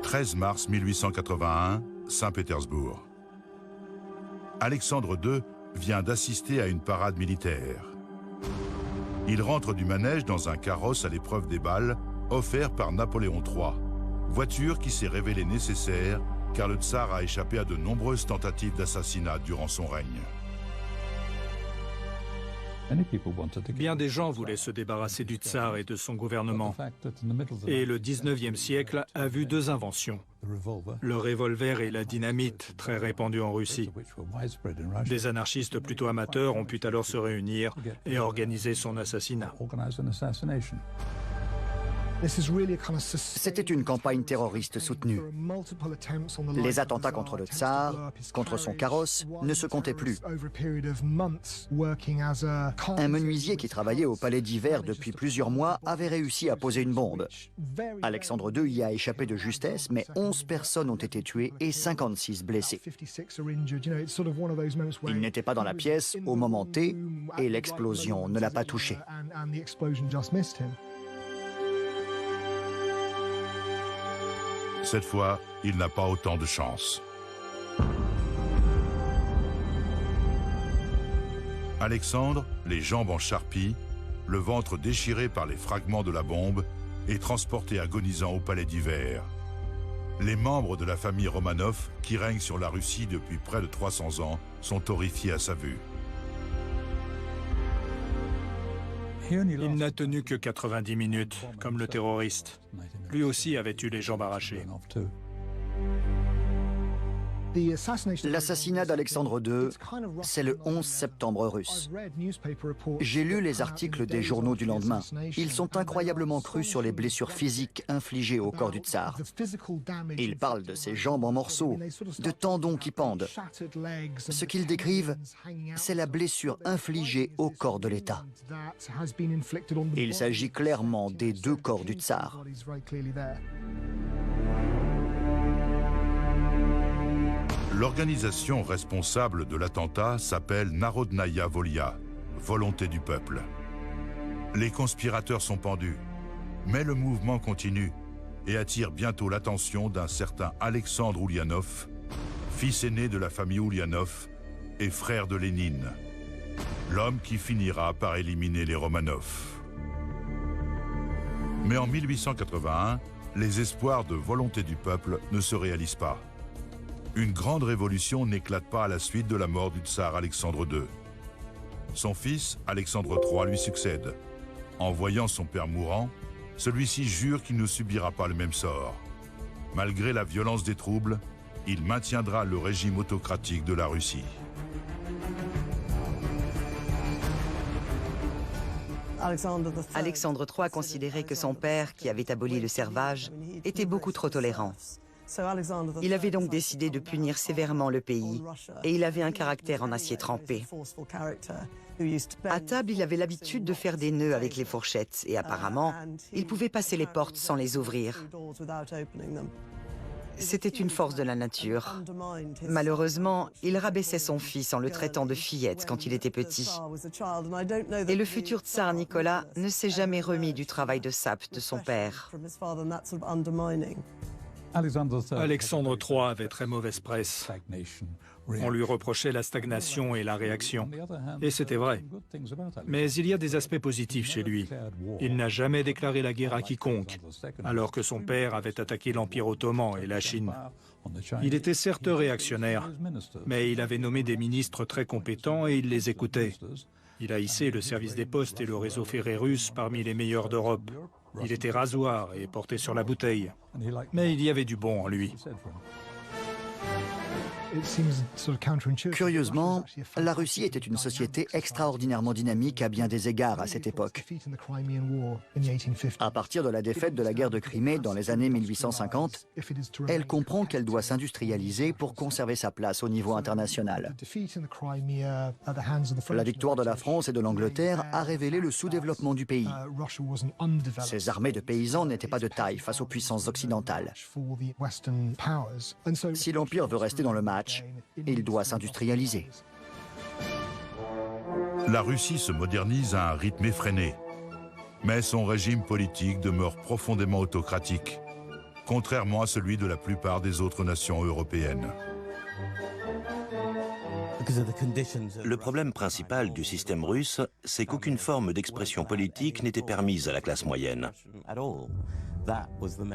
13 mars 1881, Saint-Pétersbourg. Alexandre II vient d'assister à une parade militaire. Il rentre du manège dans un carrosse à l'épreuve des balles, offert par Napoléon III. Voiture qui s'est révélée nécessaire car le tsar a échappé à de nombreuses tentatives d'assassinat durant son règne. Bien des gens voulaient se débarrasser du tsar et de son gouvernement. Et le 19e siècle a vu deux inventions. Le revolver et la dynamite, très répandus en Russie. Des anarchistes plutôt amateurs ont pu alors se réunir et organiser son assassinat. C'était une campagne terroriste soutenue. Les attentats contre le tsar, contre son carrosse, ne se comptaient plus. Un menuisier qui travaillait au palais d'hiver depuis plusieurs mois avait réussi à poser une bombe. Alexandre II y a échappé de justesse, mais 11 personnes ont été tuées et 56 blessées. Il n'était pas dans la pièce au moment T et l'explosion ne l'a pas touché. Cette fois, il n'a pas autant de chance. Alexandre, les jambes en charpie, le ventre déchiré par les fragments de la bombe, est transporté agonisant au palais d'hiver. Les membres de la famille Romanov, qui règne sur la Russie depuis près de 300 ans, sont horrifiés à sa vue. Il n'a tenu que 90 minutes, comme le terroriste. Lui aussi avait eu les jambes arrachées. L'assassinat d'Alexandre II, c'est le 11 septembre russe. J'ai lu les articles des journaux du lendemain. Ils sont incroyablement crus sur les blessures physiques infligées au corps du tsar. Ils parlent de ses jambes en morceaux, de tendons qui pendent. Ce qu'ils décrivent, c'est la blessure infligée au corps de l'État. Il s'agit clairement des deux corps du tsar. L'organisation responsable de l'attentat s'appelle Narodnaya Volia, volonté du peuple. Les conspirateurs sont pendus, mais le mouvement continue et attire bientôt l'attention d'un certain Alexandre Oulianov, fils aîné de la famille Oulianov et frère de Lénine, l'homme qui finira par éliminer les Romanov. Mais en 1881, les espoirs de volonté du peuple ne se réalisent pas. Une grande révolution n'éclate pas à la suite de la mort du tsar Alexandre II. Son fils, Alexandre III, lui succède. En voyant son père mourant, celui-ci jure qu'il ne subira pas le même sort. Malgré la violence des troubles, il maintiendra le régime autocratique de la Russie. Alexandre III considérait que son père, qui avait aboli le servage, était beaucoup trop tolérant. Il avait donc décidé de punir sévèrement le pays, et il avait un caractère en acier trempé. À table, il avait l'habitude de faire des nœuds avec les fourchettes, et apparemment, il pouvait passer les portes sans les ouvrir. C'était une force de la nature. Malheureusement, il rabaissait son fils en le traitant de fillette quand il était petit. Et le futur tsar Nicolas ne s'est jamais remis du travail de sape de son père. Alexandre III avait très mauvaise presse. On lui reprochait la stagnation et la réaction. Et c'était vrai. Mais il y a des aspects positifs chez lui. Il n'a jamais déclaré la guerre à quiconque, alors que son père avait attaqué l'Empire ottoman et la Chine. Il était certes réactionnaire, mais il avait nommé des ministres très compétents et il les écoutait. Il a hissé le service des postes et le réseau ferré russe parmi les meilleurs d'Europe. Il était rasoir et porté sur la bouteille. Mais il y avait du bon en lui. Curieusement, la Russie était une société extraordinairement dynamique à bien des égards à cette époque. À partir de la défaite de la guerre de Crimée dans les années 1850, elle comprend qu'elle doit s'industrialiser pour conserver sa place au niveau international. La victoire de la France et de l'Angleterre a révélé le sous-développement du pays. Ces armées de paysans n'étaient pas de taille face aux puissances occidentales. Si l'Empire veut rester dans le match, il doit s'industrialiser. La Russie se modernise à un rythme effréné, mais son régime politique demeure profondément autocratique. contrairement à celui de la plupart des autres nations européennes. Le problème principal du système russe, c'est qu'aucune forme d'expression politique n'était permise à la classe moyenne.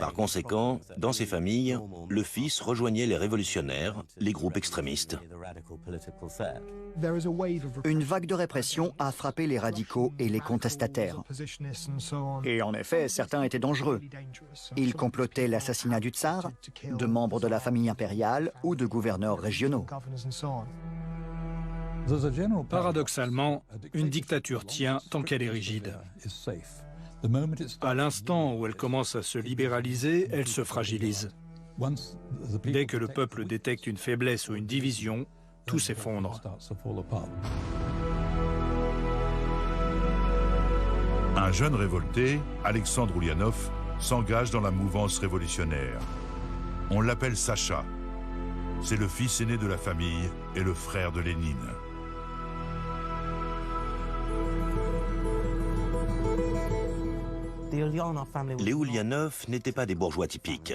Par conséquent, dans ces familles, le fils rejoignait les révolutionnaires, les groupes extrémistes. Une vague de répression a frappé les radicaux et les contestataires. Et en effet, certains étaient dangereux. Ils complotaient l'assassinat du tsar, de membres de la famille impériale ou de gouverneurs régionaux. Paradoxalement, une dictature tient tant qu'elle est rigide. À l'instant où elle commence à se libéraliser, elle se fragilise. Dès que le peuple détecte une faiblesse ou une division, tout s'effondre. Un jeune révolté, Alexandre Oulianov, s'engage dans la mouvance révolutionnaire. On l'appelle Sacha. C'est le fils aîné de la famille et le frère de Lénine. Les Oulianov n'étaient pas des bourgeois typiques.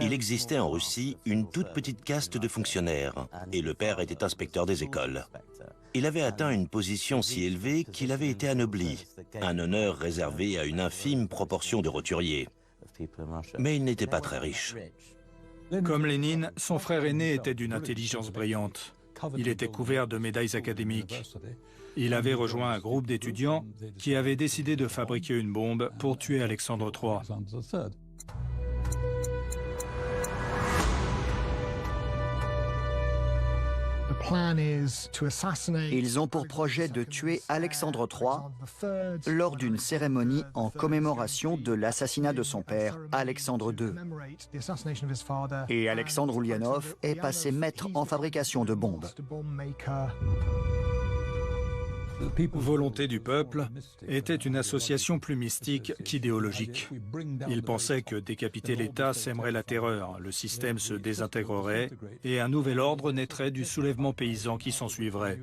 Il existait en Russie une toute petite caste de fonctionnaires, et le père était inspecteur des écoles. Il avait atteint une position si élevée qu'il avait été anobli, un honneur réservé à une infime proportion de roturiers. Mais il n'était pas très riche. Comme Lénine, son frère aîné était d'une intelligence brillante. Il était couvert de médailles académiques. Il avait rejoint un groupe d'étudiants qui avait décidé de fabriquer une bombe pour tuer Alexandre III. Ils ont pour projet de tuer Alexandre III lors d'une cérémonie en commémoration de l'assassinat de son père, Alexandre II. Et Alexandre Oulianov est passé maître en fabrication de bombes. Volonté du peuple était une association plus mystique qu'idéologique. Il pensait que décapiter l'État sèmerait la terreur, le système se désintégrerait et un nouvel ordre naîtrait du soulèvement paysan qui s'ensuivrait.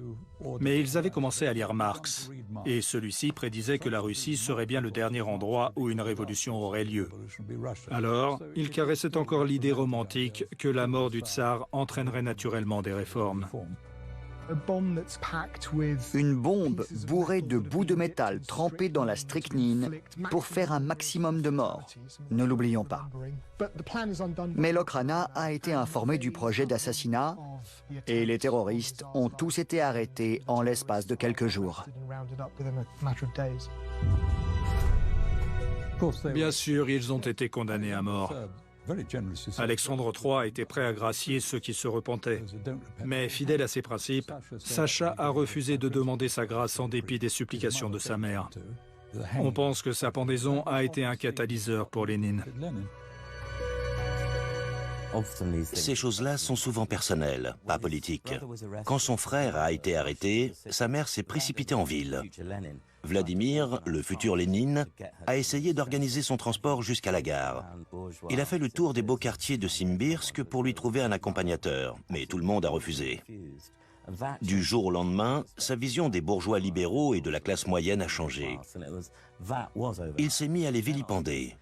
Mais ils avaient commencé à lire Marx, et celui-ci prédisait que la Russie serait bien le dernier endroit où une révolution aurait lieu. Alors, ils caressaient encore l'idée romantique que la mort du tsar entraînerait naturellement des réformes. Une bombe bourrée de bouts de métal trempés dans la strychnine pour faire un maximum de morts. Ne l'oublions pas. Mais l'Okhrana a été informé du projet d'assassinat et les terroristes ont tous été arrêtés en l'espace de quelques jours. Bien sûr, ils ont été condamnés à mort. Alexandre III était prêt à gracier ceux qui se repentaient. Mais fidèle à ses principes, Sacha a refusé de demander sa grâce en dépit des supplications de sa mère. On pense que sa pendaison a été un catalyseur pour Lénine. Ces choses-là sont souvent personnelles, pas politiques. Quand son frère a été arrêté, sa mère s'est précipitée en ville. Vladimir, le futur Lénine, a essayé d'organiser son transport jusqu'à la gare. Il a fait le tour des beaux quartiers de Simbirsk pour lui trouver un accompagnateur, mais tout le monde a refusé. Du jour au lendemain, sa vision des bourgeois libéraux et de la classe moyenne a changé. Il s'est mis à les vilipender.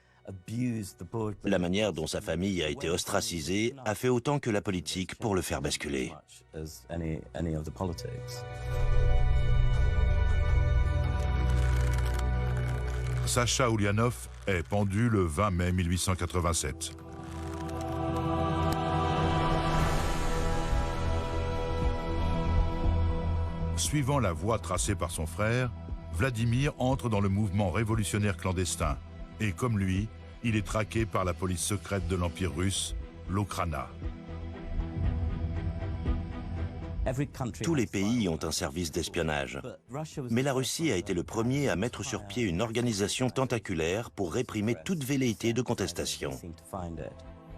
La manière dont sa famille a été ostracisée a fait autant que la politique pour le faire basculer. Sacha Oulianov est pendu le 20 mai 1887. Suivant la voie tracée par son frère, Vladimir entre dans le mouvement révolutionnaire clandestin. Et comme lui, il est traqué par la police secrète de l'Empire russe, l'Okhrana. Tous les pays ont un service d'espionnage. Mais la Russie a été le premier à mettre sur pied une organisation tentaculaire pour réprimer toute velléité de contestation.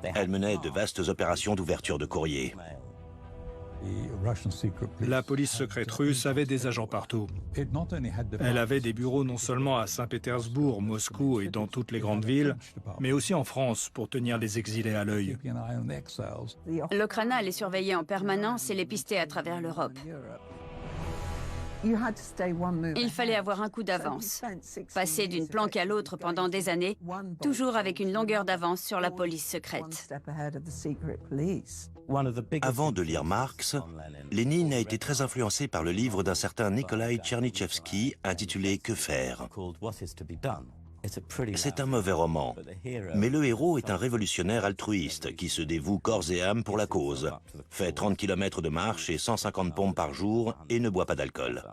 Elle menait de vastes opérations d'ouverture de courrier. La police secrète russe avait des agents partout. Elle avait des bureaux non seulement à Saint-Pétersbourg, Moscou et dans toutes les grandes villes, mais aussi en France pour tenir les exilés à l'œil. L'Okhrana les surveillait en permanence et les pistait à travers l'Europe. Il fallait avoir un coup d'avance. Passer d'une planque à l'autre pendant des années, toujours avec une longueur d'avance sur la police secrète. Avant de lire Marx, Lénine a été très influencé par le livre d'un certain Nikolaï Tchernychevski intitulé « Que faire ». C'est un mauvais roman, mais le héros est un révolutionnaire altruiste qui se dévoue corps et âme pour la cause, fait 30 km de marche et 150 pompes par jour et ne boit pas d'alcool.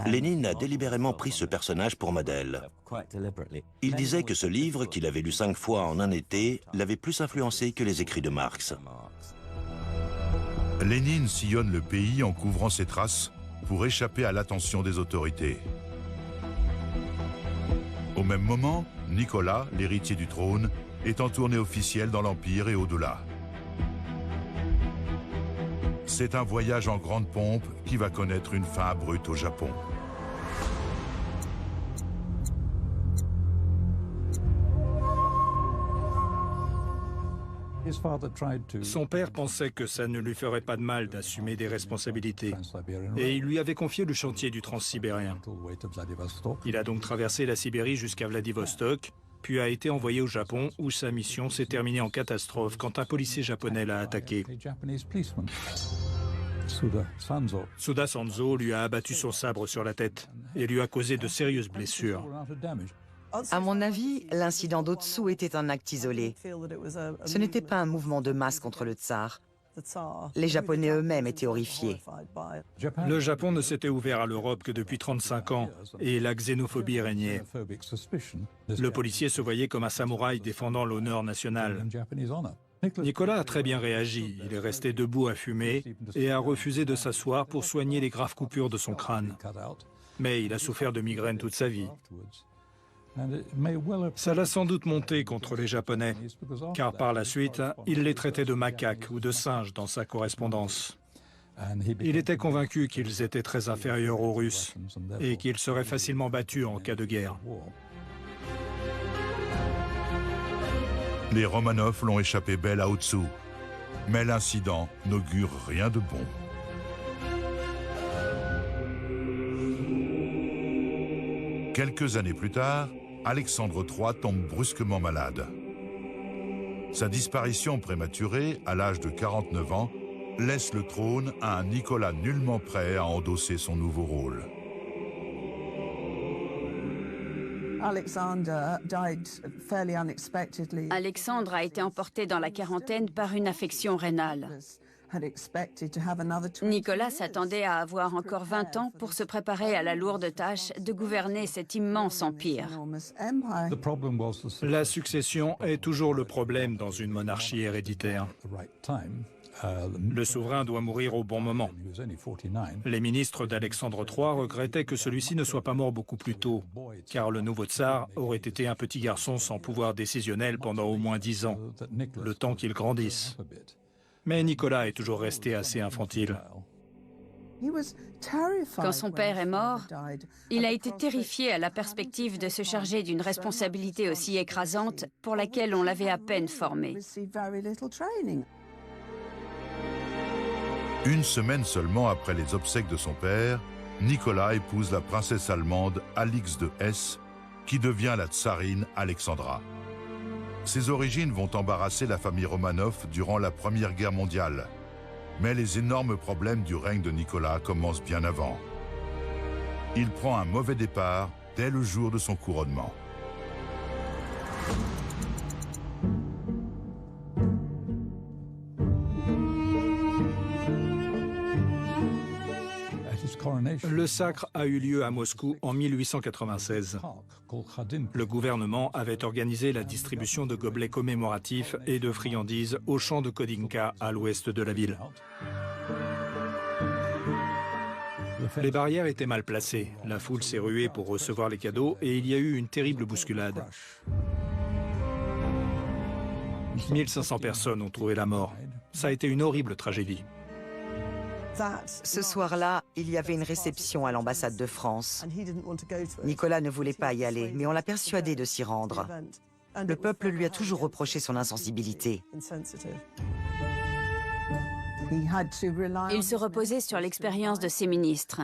Lénine a délibérément pris ce personnage pour modèle. Il disait que ce livre, qu'il avait lu 5 fois en un été, l'avait plus influencé que les écrits de Marx. Lénine sillonne le pays en couvrant ses traces pour échapper à l'attention des autorités. Au même moment, Nicolas, l'héritier du trône, est en tournée officielle dans l'Empire et au-delà. C'est un voyage en grande pompe qui va connaître une fin abrupte au Japon. Son père pensait que ça ne lui ferait pas de mal d'assumer des responsabilités. Et il lui avait confié le chantier du Transsibérien. Il a donc traversé la Sibérie jusqu'à Vladivostok, puis a été envoyé au Japon, où sa mission s'est terminée en catastrophe quand un policier japonais l'a attaqué. Suda Sanzo lui a abattu son sabre sur la tête et lui a causé de sérieuses blessures. À mon avis, l'incident d'Otsu était un acte isolé. Ce n'était pas un mouvement de masse contre le tsar. Les Japonais eux-mêmes étaient horrifiés. Le Japon ne s'était ouvert à l'Europe que depuis 35 ans et la xénophobie régnait. Le policier se voyait comme un samouraï défendant l'honneur national. Nicolas a très bien réagi. Il est resté debout à fumer et a refusé de s'asseoir pour soigner les graves coupures de son crâne. Mais il a souffert de migraines toute sa vie. Ça l'a sans doute monté contre les Japonais, car par la suite, il les traitait de macaques ou de singes dans sa correspondance. Il était convaincu qu'ils étaient très inférieurs aux Russes et qu'ils seraient facilement battus en cas de guerre. Les Romanov l'ont échappé belle à Otsu, mais l'incident n'augure rien de bon. Quelques années plus tard, Alexandre III tombe brusquement malade. Sa disparition prématurée, à l'âge de 49 ans, laisse le trône à un Nicolas nullement prêt à endosser son nouveau rôle. Alexandre a été emporté dans la quarantaine par une affection rénale. Nicolas s'attendait à avoir encore 20 ans pour se préparer à la lourde tâche de gouverner cet immense empire. La succession est toujours le problème dans une monarchie héréditaire. Le souverain doit mourir au bon moment. Les ministres d'Alexandre III regrettaient que celui-ci ne soit pas mort beaucoup plus tôt, car le nouveau tsar aurait été un petit garçon sans pouvoir décisionnel pendant au moins 10 ans, le temps qu'il grandisse. Mais Nicolas est toujours resté assez infantile. Quand son père est mort, il a été terrifié à la perspective de se charger d'une responsabilité aussi écrasante pour laquelle on l'avait à peine formé. Une semaine seulement après les obsèques de son père, Nicolas épouse la princesse allemande Alix de Hesse, qui devient la tsarine Alexandra. Ses origines vont embarrasser la famille Romanov durant la Première Guerre mondiale. Mais les énormes problèmes du règne de Nicolas commencent bien avant. Il prend un mauvais départ dès le jour de son couronnement. Le sacre a eu lieu à Moscou en 1896. Le gouvernement avait organisé la distribution de gobelets commémoratifs et de friandises au champ de Kodinka à l'ouest de la ville. Les barrières étaient mal placées. La foule s'est ruée pour recevoir les cadeaux et il y a eu une terrible bousculade. 1500 personnes ont trouvé la mort. Ça a été une horrible tragédie. Ce soir-là, il y avait une réception à l'ambassade de France. Nicolas ne voulait pas y aller, mais on l'a persuadé de s'y rendre. Le peuple lui a toujours reproché son insensibilité. Il se reposait sur l'expérience de ses ministres.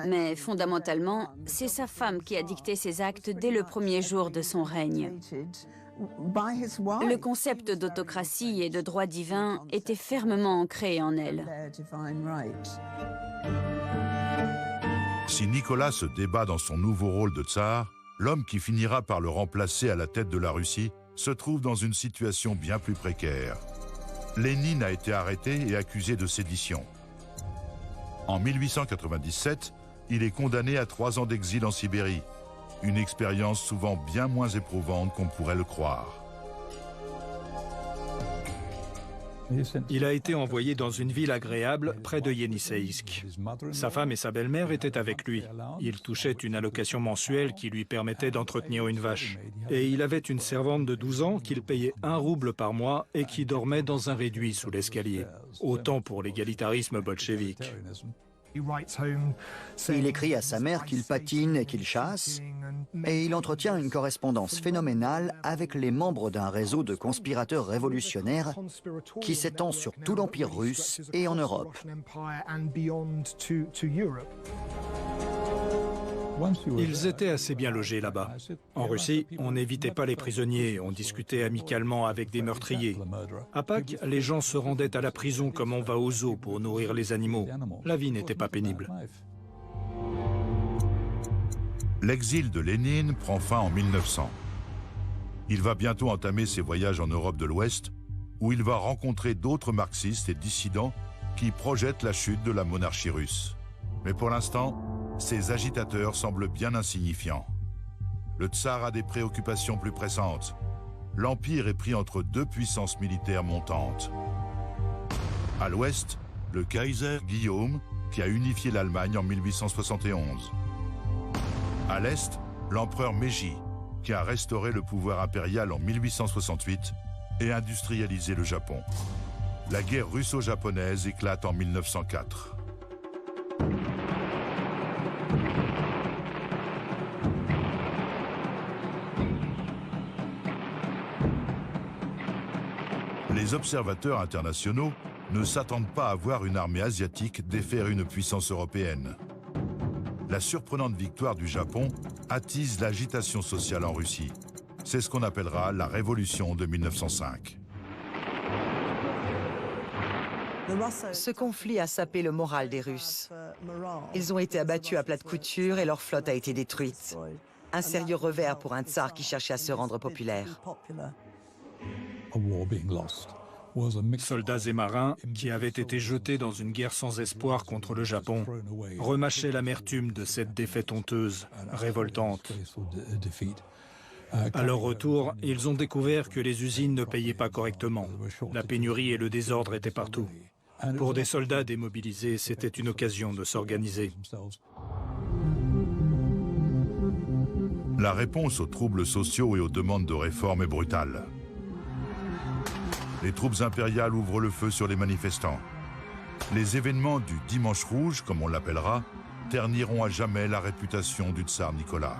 Mais fondamentalement, c'est sa femme qui a dicté ses actes dès le premier jour de son règne. Le concept d'autocratie et de droit divin était fermement ancré en elle. Si Nicolas se débat dans son nouveau rôle de tsar, l'homme qui finira par le remplacer à la tête de la Russie se trouve dans une situation bien plus précaire. Lénine a été arrêté et accusé de sédition. En 1897, il est condamné à 3 ans d'exil en Sibérie, une expérience souvent bien moins éprouvante qu'on pourrait le croire. Il a été envoyé dans une ville agréable près de Yenisseïsk. Sa femme et sa belle-mère étaient avec lui. Il touchait une allocation mensuelle qui lui permettait d'entretenir une vache. Et il avait une servante de 12 ans qu'il payait 1 rouble par mois et qui dormait dans un réduit sous l'escalier. Autant pour l'égalitarisme bolchevique. Il écrit à sa mère qu'il patine et qu'il chasse, et il entretient une correspondance phénoménale avec les membres d'un réseau de conspirateurs révolutionnaires qui s'étend sur tout l'Empire russe et en Europe. Ils étaient assez bien logés là-bas. En Russie, on n'évitait pas les prisonniers, on discutait amicalement avec des meurtriers. À Pâques, les gens se rendaient à la prison comme on va au zoo pour nourrir les animaux. La vie n'était pas pénible. L'exil de Lénine prend fin en 1900. Il va bientôt entamer ses voyages en Europe de l'Ouest, où il va rencontrer d'autres marxistes et dissidents qui projettent la chute de la monarchie russe. Mais pour l'instant, ces agitateurs semblent bien insignifiants. Le tsar a des préoccupations plus pressantes. L'Empire est pris entre 2 puissances militaires montantes. À l'ouest, le Kaiser Guillaume, qui a unifié l'Allemagne en 1871. À l'est, l'empereur Meiji, qui a restauré le pouvoir impérial en 1868 et industrialisé le Japon. La guerre russo-japonaise éclate en 1904. Les observateurs internationaux ne s'attendent pas à voir une armée asiatique défaire une puissance européenne. La surprenante victoire du Japon attise l'agitation sociale en Russie. C'est ce qu'on appellera la Révolution de 1905. Ce conflit a sapé le moral des Russes. Ils ont été abattus à plat de couture et leur flotte a été détruite. Un sérieux revers pour un tsar qui cherchait à se rendre populaire. Soldats et marins, qui avaient été jetés dans une guerre sans espoir contre le Japon, remâchaient l'amertume de cette défaite honteuse, révoltante. À leur retour, ils ont découvert que les usines ne payaient pas correctement. La pénurie et le désordre étaient partout. Pour des soldats démobilisés, c'était une occasion de s'organiser. La réponse aux troubles sociaux et aux demandes de réforme est brutale. Les troupes impériales ouvrent le feu sur les manifestants. Les événements du Dimanche Rouge, comme on l'appellera, terniront à jamais la réputation du tsar Nicolas.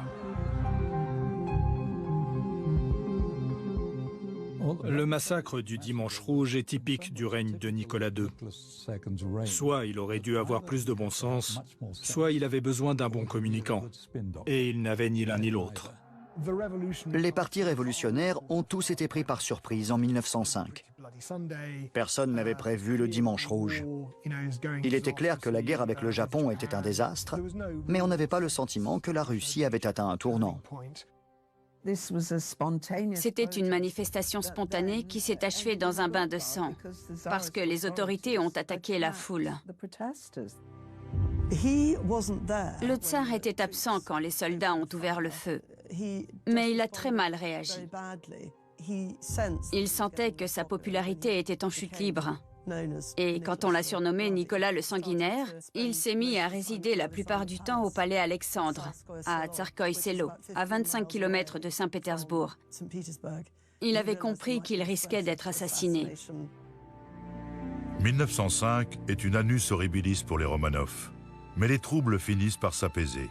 Le massacre du Dimanche Rouge est typique du règne de Nicolas II. Soit il aurait dû avoir plus de bon sens, soit il avait besoin d'un bon communicant. Et il n'avait ni l'un ni l'autre. Les partis révolutionnaires ont tous été pris par surprise en 1905. Personne n'avait prévu le Dimanche Rouge. Il était clair que la guerre avec le Japon était un désastre, mais on n'avait pas le sentiment que la Russie avait atteint un tournant. C'était une manifestation spontanée qui s'est achevée dans un bain de sang, parce que les autorités ont attaqué la foule. Le tsar était absent quand les soldats ont ouvert le feu, mais il a très mal réagi. Il sentait que sa popularité était en chute libre. Et quand on l'a surnommé Nicolas le Sanguinaire, il s'est mis à résider la plupart du temps au palais Alexandre, à Tsarskoïe Selo, à 25 km de Saint-Pétersbourg. Il avait compris qu'il risquait d'être assassiné. 1905 est une annus horribilis pour les Romanov, mais les troubles finissent par s'apaiser.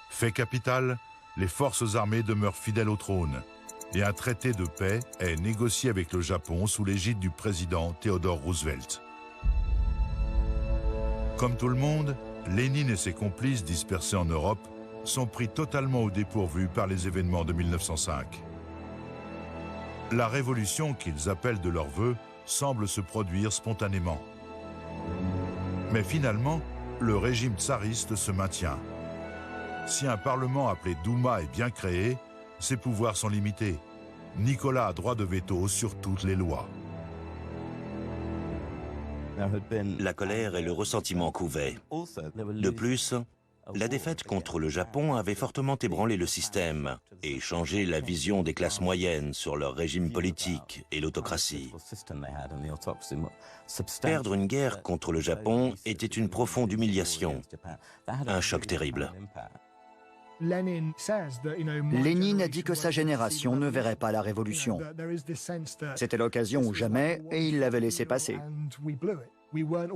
Fait capital, les forces armées demeurent fidèles au trône, et un traité de paix est négocié avec le Japon sous l'égide du président Theodore Roosevelt. Comme tout le monde, Lénine et ses complices dispersés en Europe sont pris totalement au dépourvu par les événements de 1905. La révolution qu'ils appellent de leur vœu semble se produire spontanément. Mais finalement, le régime tsariste se maintient. Si un parlement appelé Douma est bien créé, ses pouvoirs sont limités. Nicolas a droit de veto sur toutes les lois. La colère et le ressentiment couvaient. De plus, la défaite contre le Japon avait fortement ébranlé le système et changé la vision des classes moyennes sur leur régime politique et l'autocratie. Perdre une guerre contre le Japon était une profonde humiliation, un choc terrible. Lénine a dit que sa génération ne verrait pas la révolution. C'était l'occasion ou jamais, et il l'avait laissé passer.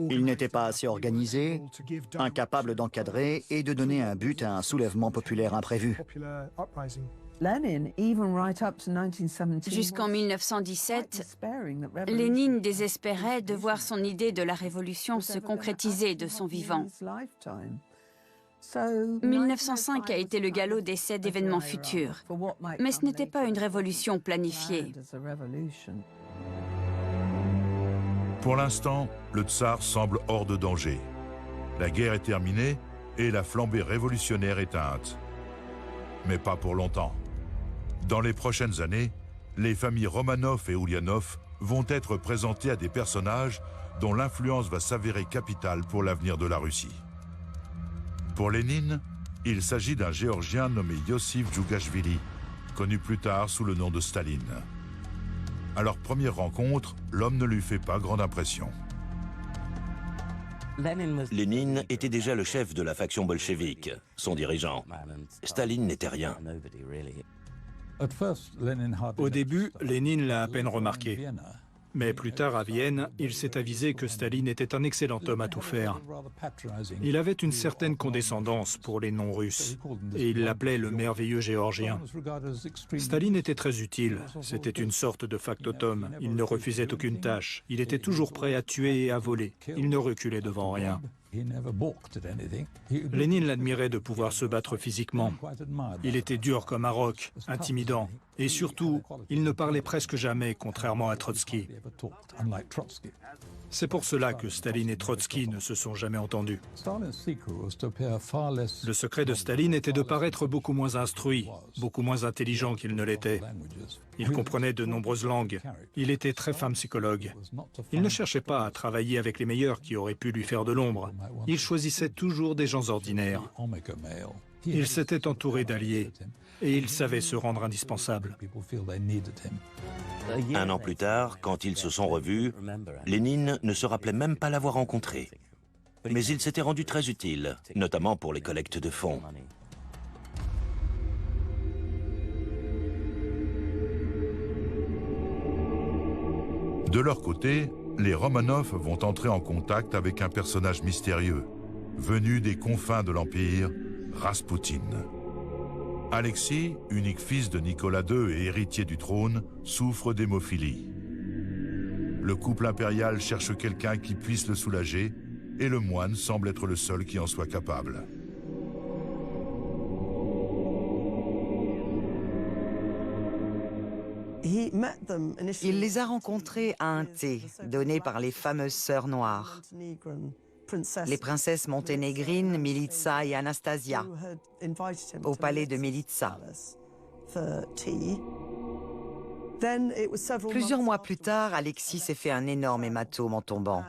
Il n'était pas assez organisé, incapable d'encadrer et de donner un but à un soulèvement populaire imprévu. Jusqu'en 1917, Lénine désespérait de voir son idée de la révolution se concrétiser de son vivant. 1905 a été le galop d'essai d'événements futurs, mais ce n'était pas une révolution planifiée. Pour l'instant, le tsar semble hors de danger. La guerre est terminée et la flambée révolutionnaire éteinte. Mais pas pour longtemps. Dans les prochaines années, les familles Romanov et Ulyanov vont être présentées à des personnages dont l'influence va s'avérer capitale pour l'avenir de la Russie. Pour Lénine, il s'agit d'un Géorgien nommé Yossif Djougashvili, connu plus tard sous le nom de Staline. À leur première rencontre, l'homme ne lui fait pas grande impression. Lénine était déjà le chef de la faction bolchevique, son dirigeant. Staline n'était rien. Au début, Lénine l'a à peine remarqué. Mais plus tard, à Vienne, il s'est avisé que Staline était un excellent homme à tout faire. Il avait une certaine condescendance pour les non-russes, et il l'appelait le merveilleux Géorgien. Staline était très utile, c'était une sorte de factotum. Il ne refusait aucune tâche, il était toujours prêt à tuer et à voler. Il ne reculait devant rien. Lénine l'admirait de pouvoir se battre physiquement. Il était dur comme un roc, intimidant. Et surtout, il ne parlait presque jamais, contrairement à Trotsky. C'est pour cela que Staline et Trotsky ne se sont jamais entendus. Le secret de Staline était de paraître beaucoup moins instruit, beaucoup moins intelligent qu'il ne l'était. Il comprenait de nombreuses langues. Il était très fin psychologue. Il ne cherchait pas à travailler avec les meilleurs qui auraient pu lui faire de l'ombre. Il choisissait toujours des gens ordinaires. Il s'était entouré d'alliés et il savait se rendre indispensable. Un an plus tard, quand ils se sont revus, Lénine ne se rappelait même pas l'avoir rencontré. Mais il s'était rendu très utile, notamment pour les collectes de fonds. De leur côté, les Romanov vont entrer en contact avec un personnage mystérieux, venu des confins de l'Empire, Raspoutine. Alexis, unique fils de Nicolas II et héritier du trône, souffre d'hémophilie. Le couple impérial cherche quelqu'un qui puisse le soulager, et le moine semble être le seul qui en soit capable. Il les a rencontrés à un thé donné par les fameuses sœurs noires, les princesses monténégrines Militsa et Anastasia, au palais de Militsa. Plusieurs mois plus tard, Alexis s'est fait un énorme hématome en tombant.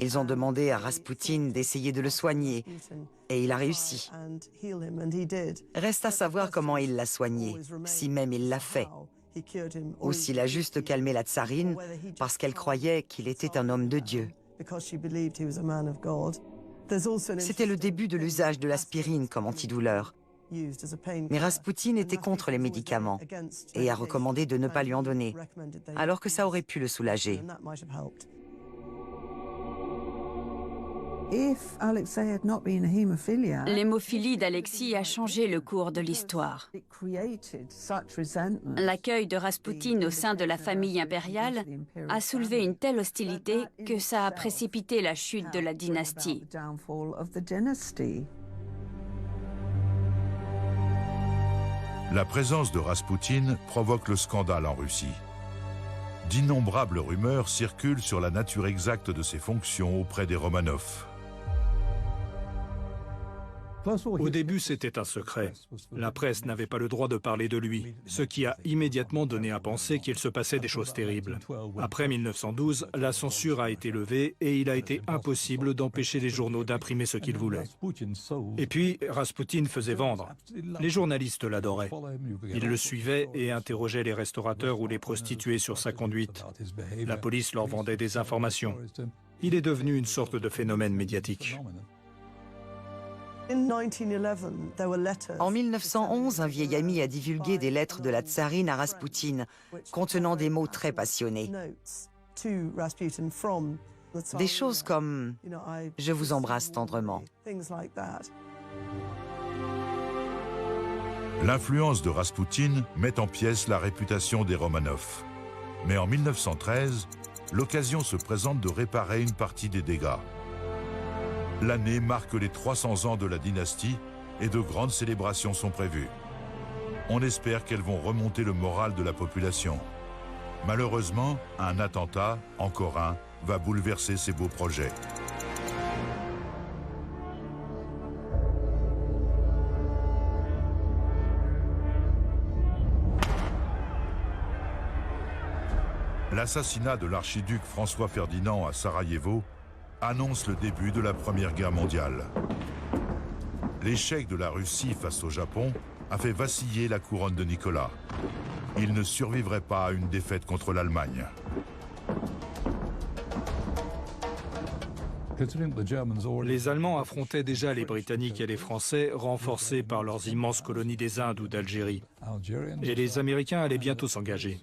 Ils ont demandé à Raspoutine d'essayer de le soigner, et il a réussi. Reste à savoir comment il l'a soigné, si même il l'a fait. Ou s'il a juste calmé la tsarine parce qu'elle croyait qu'il était un homme de Dieu. C'était le début de l'usage de l'aspirine comme antidouleur. Mais Raspoutine était contre les médicaments et a recommandé de ne pas lui en donner, alors que ça aurait pu le soulager. L'hémophilie d'Alexis a changé le cours de l'histoire. L'accueil de Raspoutine au sein de la famille impériale a soulevé une telle hostilité que ça a précipité la chute de la dynastie. La présence de Raspoutine provoque le scandale en Russie. D'innombrables rumeurs circulent sur la nature exacte de ses fonctions auprès des Romanov. Au début, c'était un secret. La presse n'avait pas le droit de parler de lui, ce qui a immédiatement donné à penser qu'il se passait des choses terribles. Après 1912, la censure a été levée et il a été impossible d'empêcher les journaux d'imprimer ce qu'ils voulaient. Et puis, Raspoutine faisait vendre. Les journalistes l'adoraient. Ils le suivaient et interrogeaient les restaurateurs ou les prostituées sur sa conduite. La police leur vendait des informations. Il est devenu une sorte de phénomène médiatique. En 1911, un vieil ami a divulgué des lettres de la tsarine à Raspoutine, contenant des mots très passionnés. Des choses comme « Je vous embrasse tendrement ». L'influence de Raspoutine met en pièces la réputation des Romanov. Mais en 1913, l'occasion se présente de réparer une partie des dégâts. L'année marque les 300 ans de la dynastie et de grandes célébrations sont prévues. On espère qu'elles vont remonter le moral de la population. Malheureusement, un attentat, encore un, va bouleverser ces beaux projets. L'assassinat de l'archiduc François Ferdinand à Sarajevo annonce le début de la Première Guerre mondiale. L'échec de la Russie face au Japon a fait vaciller la couronne de Nicolas. Il ne survivrait pas à une défaite contre l'Allemagne. Les Allemands affrontaient déjà les Britanniques et les Français, renforcés par leurs immenses colonies des Indes ou d'Algérie. Et les Américains allaient bientôt s'engager.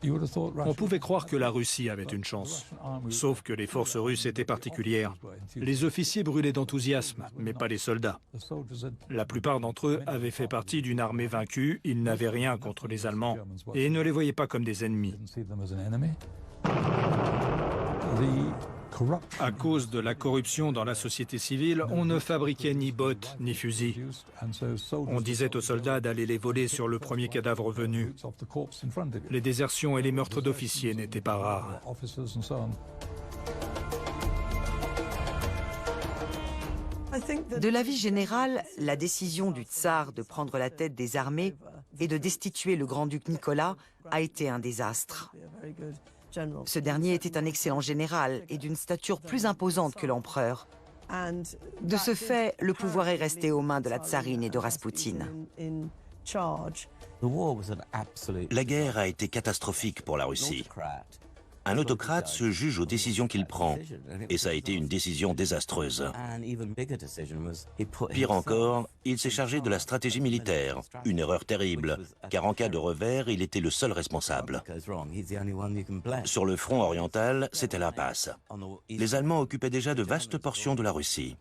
On pouvait croire que la Russie avait une chance. Sauf que les forces russes étaient particulières. Les officiers brûlaient d'enthousiasme, mais pas les soldats. La plupart d'entre eux avaient fait partie d'une armée vaincue, ils n'avaient rien contre les Allemands, et ne les voyaient pas comme des ennemis. À cause de la corruption dans la société civile, on ne fabriquait ni bottes ni fusils. On disait aux soldats d'aller les voler sur le premier cadavre venu. Les désertions et les meurtres d'officiers n'étaient pas rares. De l'avis général, la décision du tsar de prendre la tête des armées et de destituer le grand-duc Nicolas a été un désastre. Ce dernier était un excellent général et d'une stature plus imposante que l'empereur. De ce fait, le pouvoir est resté aux mains de la tsarine et de Raspoutine. La guerre a été catastrophique pour la Russie. Un autocrate se juge aux décisions qu'il prend, et ça a été une décision désastreuse. Pire encore, il s'est chargé de la stratégie militaire, une erreur terrible, car en cas de revers, il était le seul responsable. Sur le front oriental, c'était l'impasse. Les Allemands occupaient déjà de vastes portions de la Russie.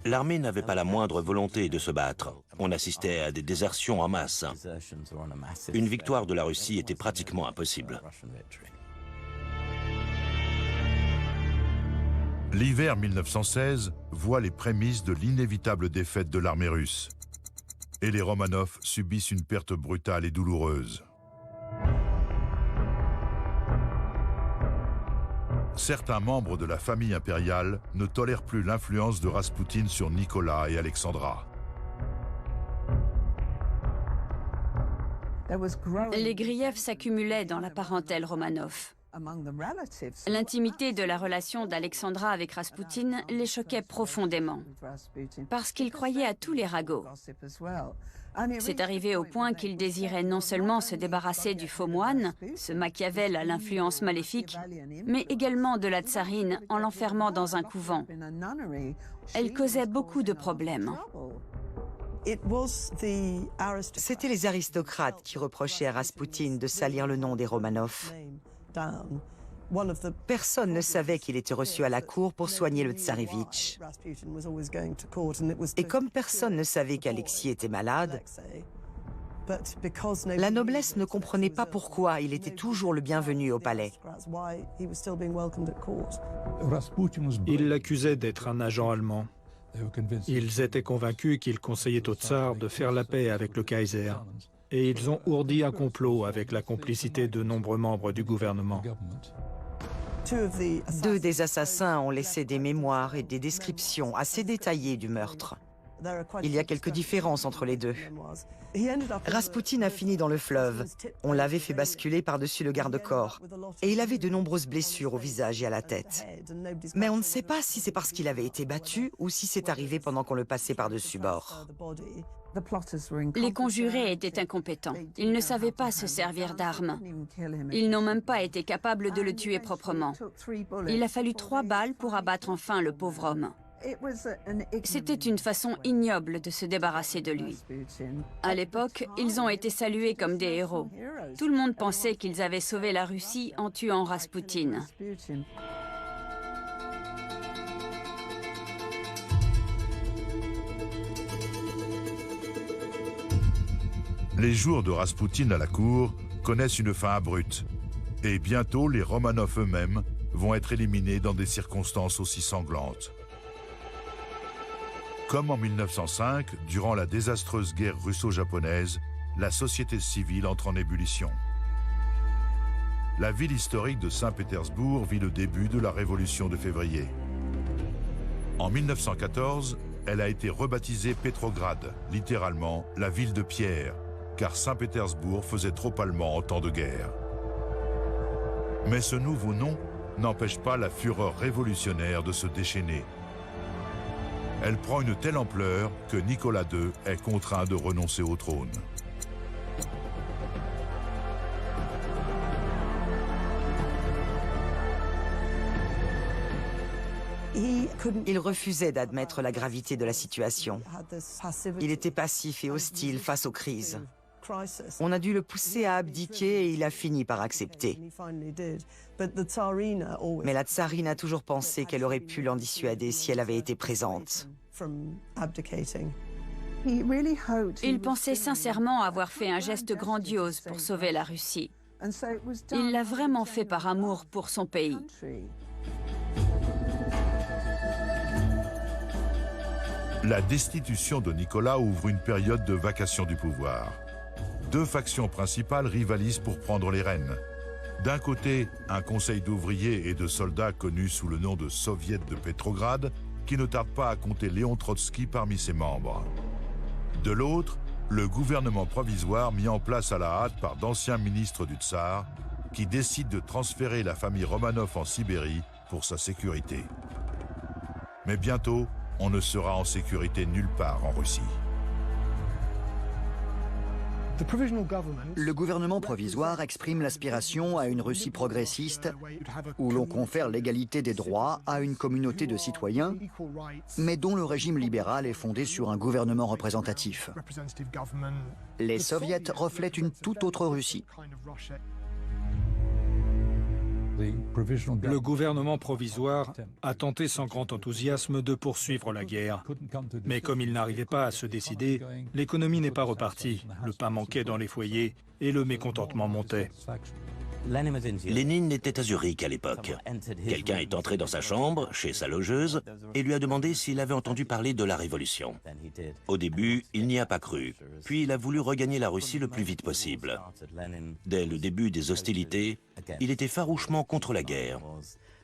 L'armée n'avait pas la moindre volonté de se battre. On assistait à des désertions en masse. Une victoire de la Russie était pratiquement impossible. L'hiver 1916 voit les prémices de l'inévitable défaite de l'armée russe. Et les Romanov subissent une perte brutale et douloureuse. Certains membres de la famille impériale ne tolèrent plus l'influence de Raspoutine sur Nicolas et Alexandra. Les griefs s'accumulaient dans la parentèle Romanov. L'intimité de la relation d'Alexandra avec Raspoutine les choquait profondément, parce qu'il croyait à tous les ragots. C'est arrivé au point qu'il désirait non seulement se débarrasser du faux moine, ce Machiavel à l'influence maléfique, mais également de la tsarine en l'enfermant dans un couvent. Elle causait beaucoup de problèmes. C'étaient les aristocrates qui reprochaient à Raspoutine de salir le nom des Romanov. Personne ne savait qu'il était reçu à la cour pour soigner le tsarévitch. Et comme personne ne savait qu'Alexis était malade, la noblesse ne comprenait pas pourquoi il était toujours le bienvenu au palais. Ils l'accusaient d'être un agent allemand. Ils étaient convaincus qu'il conseillait au tsar de faire la paix avec le Kaiser. Et ils ont ourdi un complot avec la complicité de nombreux membres du gouvernement. 2 des assassins ont laissé des mémoires et des descriptions assez détaillées du meurtre. Il y a quelques différences entre les deux. Rasputin a fini dans le fleuve. On l'avait fait basculer par-dessus le garde-corps. Et il avait de nombreuses blessures au visage et à la tête. Mais on ne sait pas si c'est parce qu'il avait été battu ou si c'est arrivé pendant qu'on le passait par-dessus bord. Les conjurés étaient incompétents. Ils ne savaient pas se servir d'armes. Ils n'ont même pas été capables de le tuer proprement. Il a fallu 3 balles pour abattre enfin le pauvre homme. C'était une façon ignoble de se débarrasser de lui. À l'époque, ils ont été salués comme des héros. Tout le monde pensait qu'ils avaient sauvé la Russie en tuant Rasputin. Les jours de Rasputin à la cour connaissent une fin abrupte. Et bientôt, les Romanov eux-mêmes vont être éliminés dans des circonstances aussi sanglantes. Comme en 1905, durant la désastreuse guerre russo-japonaise, la société civile entre en ébullition. La ville historique de Saint-Pétersbourg vit le début de la Révolution de février. En 1914, elle a été rebaptisée Pétrograd, littéralement la ville de pierre, car Saint-Pétersbourg faisait trop allemand en temps de guerre. Mais ce nouveau nom n'empêche pas la fureur révolutionnaire de se déchaîner. Elle prend une telle ampleur que Nicolas II est contraint de renoncer au trône. Il refusait d'admettre la gravité de la situation. Il était passif et hostile face aux crises. On a dû le pousser à abdiquer et il a fini par accepter. Mais la tsarine a toujours pensé qu'elle aurait pu l'en dissuader si elle avait été présente. Il pensait sincèrement avoir fait un geste grandiose pour sauver la Russie. Il l'a vraiment fait par amour pour son pays. La destitution de Nicolas ouvre une période de vacation du pouvoir. 2 factions principales rivalisent pour prendre les rênes. D'un côté, un conseil d'ouvriers et de soldats connu sous le nom de Soviet de Pétrograd, qui ne tarde pas à compter Léon Trotsky parmi ses membres. De l'autre, le gouvernement provisoire mis en place à la hâte par d'anciens ministres du Tsar, qui décide de transférer la famille Romanov en Sibérie pour sa sécurité. Mais bientôt, on ne sera en sécurité nulle part en Russie. Le gouvernement provisoire exprime l'aspiration à une Russie progressiste où l'on confère l'égalité des droits à une communauté de citoyens, mais dont le régime libéral est fondé sur un gouvernement représentatif. Les soviets reflètent une toute autre Russie. Le gouvernement provisoire a tenté sans grand enthousiasme de poursuivre la guerre. Mais comme il n'arrivait pas à se décider, l'économie n'est pas repartie, le pain manquait dans les foyers et le mécontentement montait. Lénine était à Zurich à l'époque. Quelqu'un est entré dans sa chambre, chez sa logeuse, et lui a demandé s'il avait entendu parler de la Révolution. Au début, il n'y a pas cru. Puis il a voulu regagner la Russie le plus vite possible. Dès le début des hostilités, il était farouchement contre la guerre.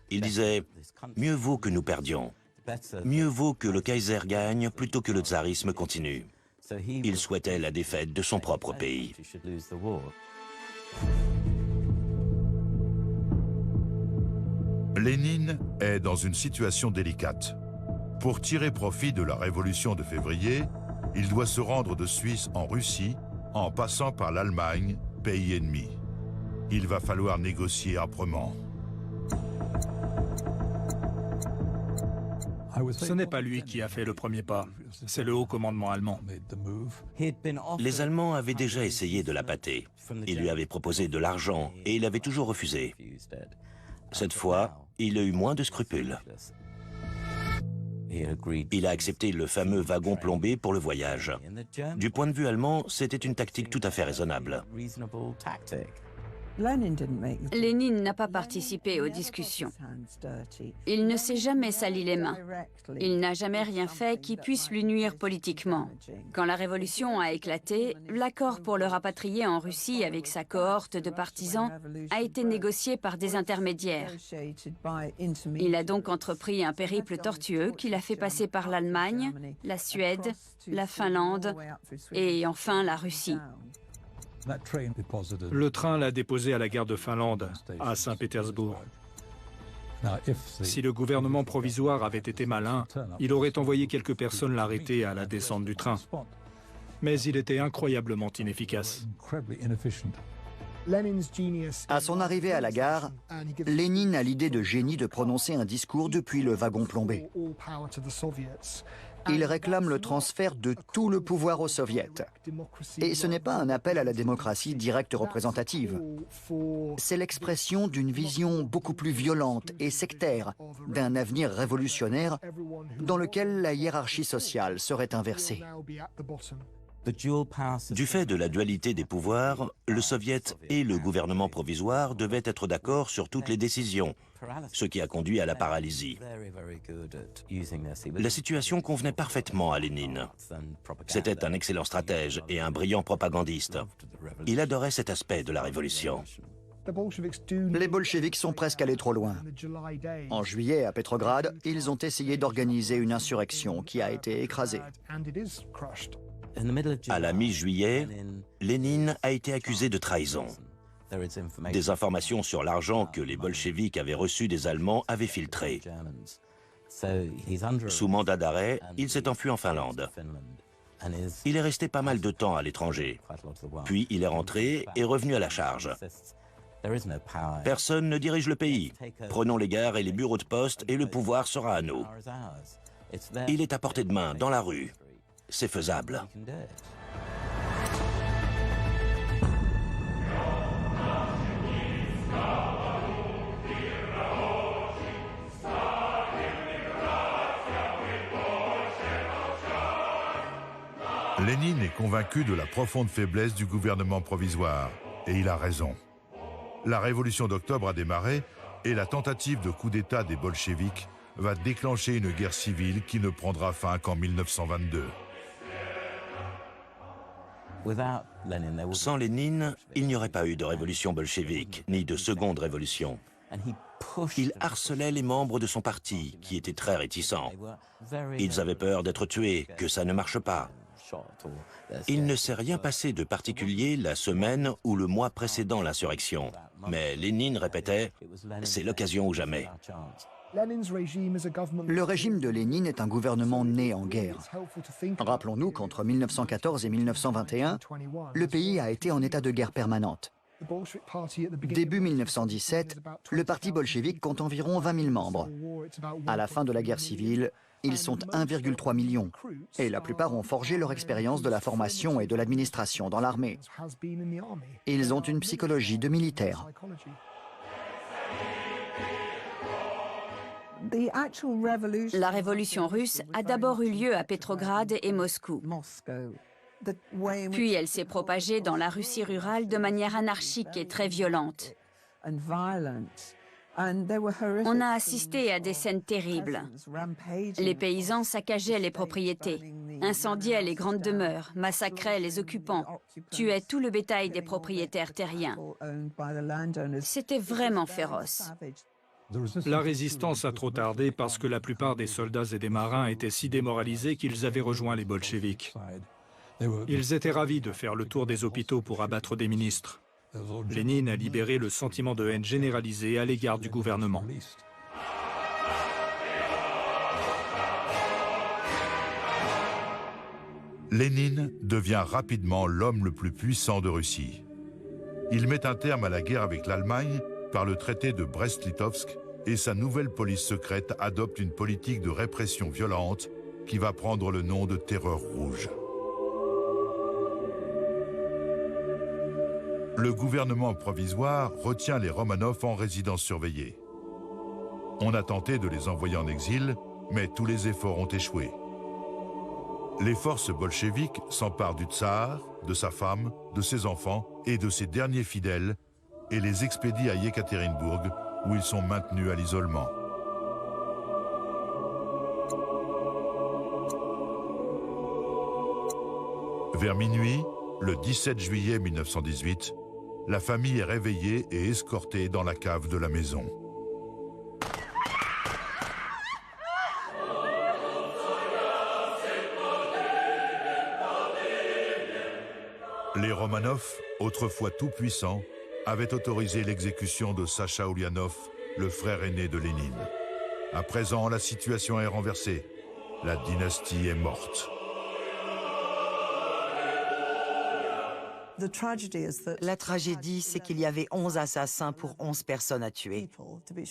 Il disait « Mieux vaut que nous perdions. Mieux vaut que le Kaiser gagne plutôt que le tsarisme continue. » Il souhaitait la défaite de son propre pays. Lénine est dans une situation délicate. Pour tirer profit de la Révolution de février, il doit se rendre de Suisse en Russie en passant par l'Allemagne, pays ennemi. Il va falloir négocier âprement. Ce n'est pas lui qui a fait le premier pas, c'est le haut commandement allemand. Les Allemands avaient déjà essayé de l'appâter. Ils lui avaient proposé de l'argent et il avait toujours refusé. Cette fois, il a eu moins de scrupules. Il a accepté le fameux wagon plombé pour le voyage. Du point de vue allemand, c'était une tactique tout à fait raisonnable. Lénine n'a pas participé aux discussions. Il ne s'est jamais sali les mains. Il n'a jamais rien fait qui puisse lui nuire politiquement. Quand la révolution a éclaté, l'accord pour le rapatrier en Russie avec sa cohorte de partisans a été négocié par des intermédiaires. Il a donc entrepris un périple tortueux qui l'a fait passer par l'Allemagne, la Suède, la Finlande et enfin la Russie. Le train l'a déposé à la gare de Finlande, à Saint-Pétersbourg. Si le gouvernement provisoire avait été malin, il aurait envoyé quelques personnes l'arrêter à la descente du train. Mais il était incroyablement inefficace. À son arrivée à la gare, Lénine a l'idée de génie de prononcer un discours depuis le wagon plombé. Il réclame le transfert de tout le pouvoir aux soviets. Et ce n'est pas un appel à la démocratie directe représentative. C'est l'expression d'une vision beaucoup plus violente et sectaire d'un avenir révolutionnaire dans lequel la hiérarchie sociale serait inversée. Du fait de la dualité des pouvoirs, le soviet et le gouvernement provisoire devaient être d'accord sur toutes les décisions, ce qui a conduit à la paralysie. La situation convenait parfaitement à Lénine. C'était un excellent stratège et un brillant propagandiste. Il adorait cet aspect de la révolution. Les bolcheviks sont presque allés trop loin. En juillet, à Petrograd, ils ont essayé d'organiser une insurrection qui a été écrasée. À la mi-juillet, Lénine a été accusé de trahison. Des informations sur l'argent que les bolcheviks avaient reçu des Allemands avaient filtré. Sous mandat d'arrêt, il s'est enfui en Finlande. Il est resté pas mal de temps à l'étranger. Puis il est rentré et revenu à la charge. Personne ne dirige le pays. Prenons les gares et les bureaux de poste et le pouvoir sera à nous. Il est à portée de main, dans la rue. C'est faisable. Lénine est convaincu de la profonde faiblesse du gouvernement provisoire, et il a raison. La révolution d'octobre a démarré, et la tentative de coup d'État des bolcheviks va déclencher une guerre civile qui ne prendra fin qu'en 1922. Sans Lénine, il n'y aurait pas eu de révolution bolchevique, ni de seconde révolution. Il harcelait les membres de son parti, qui étaient très réticents. Ils avaient peur d'être tués, que ça ne marche pas. Il ne s'est rien passé de particulier la semaine ou le mois précédant l'insurrection. Mais Lénine répétait « c'est l'occasion ou jamais ». Le régime de Lénine est un gouvernement né en guerre. Rappelons-nous qu'entre 1914 et 1921, le pays a été en état de guerre permanente. Début 1917, le parti bolchevique compte environ 20 000 membres. À la fin de la guerre civile, ils sont 1,3 million, et la plupart ont forgé leur expérience de la formation et de l'administration dans l'armée. Ils ont une psychologie de militaire. La révolution russe a d'abord eu lieu à Petrograd et Moscou. Puis elle s'est propagée dans la Russie rurale de manière anarchique et très violente. On a assisté à des scènes terribles. Les paysans saccageaient les propriétés, incendiaient les grandes demeures, massacraient les occupants, tuaient tout le bétail des propriétaires terriens. C'était vraiment féroce. La résistance a trop tardé parce que la plupart des soldats et des marins étaient si démoralisés qu'ils avaient rejoint les bolcheviks. Ils étaient ravis de faire le tour des hôpitaux pour abattre des ministres. Lénine a libéré le sentiment de haine généralisé à l'égard du gouvernement. Lénine devient rapidement l'homme le plus puissant de Russie. Il met un terme à la guerre avec l'Allemagne par le traité de Brest-Litovsk et sa nouvelle police secrète adopte une politique de répression violente qui va prendre le nom de Terreur rouge. Le gouvernement provisoire retient les Romanov en résidence surveillée. On a tenté de les envoyer en exil, mais tous les efforts ont échoué. Les forces bolcheviques s'emparent du tsar, de sa femme, de ses enfants et de ses derniers fidèles et les expédient à Yekaterinbourg, où ils sont maintenus à l'isolement. Vers minuit, le 17 juillet 1918, la famille est réveillée et escortée dans la cave de la maison. Les Romanov, autrefois tout-puissants, avaient autorisé l'exécution de Sacha Oulianov, le frère aîné de Lénine. À présent, la situation est renversée. La dynastie est morte. La tragédie, c'est qu'il y avait 11 assassins pour 11 personnes à tuer.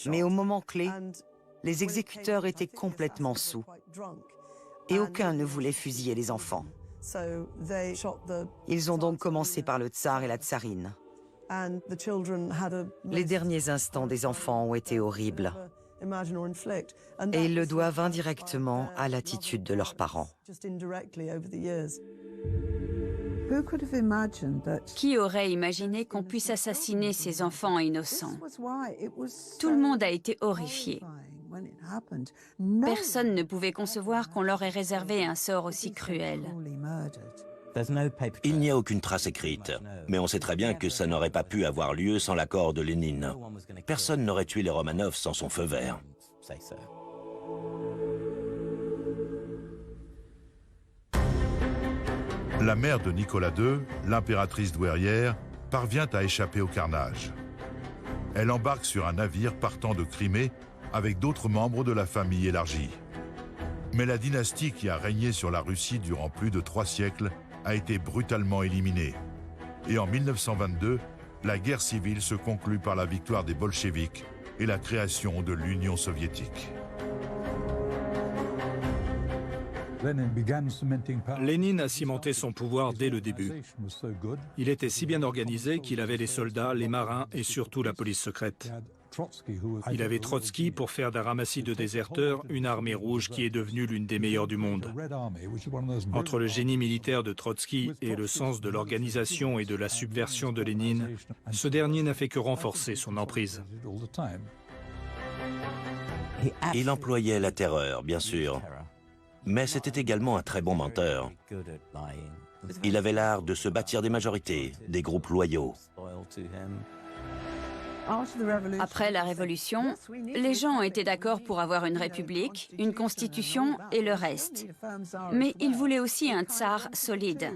Mais au moment clé, les exécuteurs étaient complètement saouls. Et aucun ne voulait fusiller les enfants. Ils ont donc commencé par le tsar et la tsarine. Les derniers instants des enfants ont été horribles. Et ils le doivent indirectement à l'attitude de leurs parents. Qui aurait imaginé qu'on puisse assassiner ces enfants innocents? Tout le monde a été horrifié. Personne ne pouvait concevoir qu'on leur ait réservé un sort aussi cruel. Il n'y a aucune trace écrite, mais on sait très bien que ça n'aurait pas pu avoir lieu sans l'accord de Lénine. Personne n'aurait tué les Romanov sans son feu vert. La mère de Nicolas II, l'impératrice douairière, parvient à échapper au carnage. Elle embarque sur un navire partant de Crimée avec d'autres membres de la famille élargie. Mais la dynastie qui a régné sur la Russie durant plus de 3 siècles a été brutalement éliminée. Et en 1922, la guerre civile se conclut par la victoire des bolcheviks et la création de l'Union soviétique. Lénine a cimenté son pouvoir dès le début. Il était si bien organisé qu'il avait les soldats, les marins et surtout la police secrète. Il avait Trotsky pour faire d'un ramassis de déserteurs une armée rouge qui est devenue l'une des meilleures du monde. Entre le génie militaire de Trotsky et le sens de l'organisation et de la subversion de Lénine, ce dernier n'a fait que renforcer son emprise. Il employait la terreur, bien sûr, mais c'était également un très bon menteur. Il avait l'art de se bâtir des majorités, des groupes loyaux. Après la Révolution, les gens étaient d'accord pour avoir une république, une constitution et le reste. Mais ils voulaient aussi un tsar solide.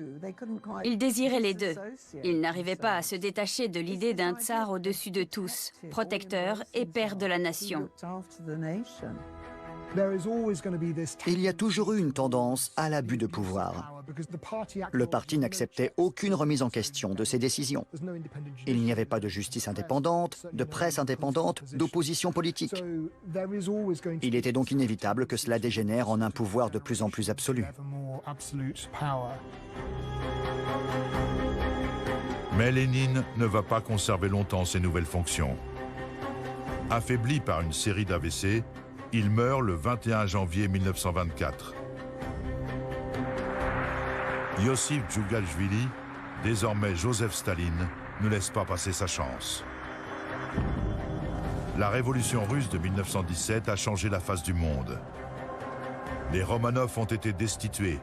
Ils désiraient les deux. Ils n'arrivaient pas à se détacher de l'idée d'un tsar au-dessus de tous, protecteur et père de la nation. Il y a toujours eu une tendance à l'abus de pouvoir. Le parti n'acceptait aucune remise en question de ses décisions. Il n'y avait pas de justice indépendante, de presse indépendante, d'opposition politique. Il était donc inévitable que cela dégénère en un pouvoir de plus en plus absolu. Mais Lénine ne va pas conserver longtemps ses nouvelles fonctions. Affaibli par une série d'AVC, il meurt le 21 janvier 1924. Yossif Djougashvili, désormais Joseph Staline, ne laisse pas passer sa chance. La révolution russe de 1917 a changé la face du monde. Les Romanov ont été destitués.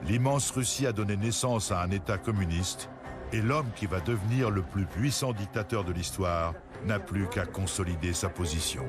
L'immense Russie a donné naissance à un État communiste et l'homme qui va devenir le plus puissant dictateur de l'histoire n'a plus qu'à consolider sa position.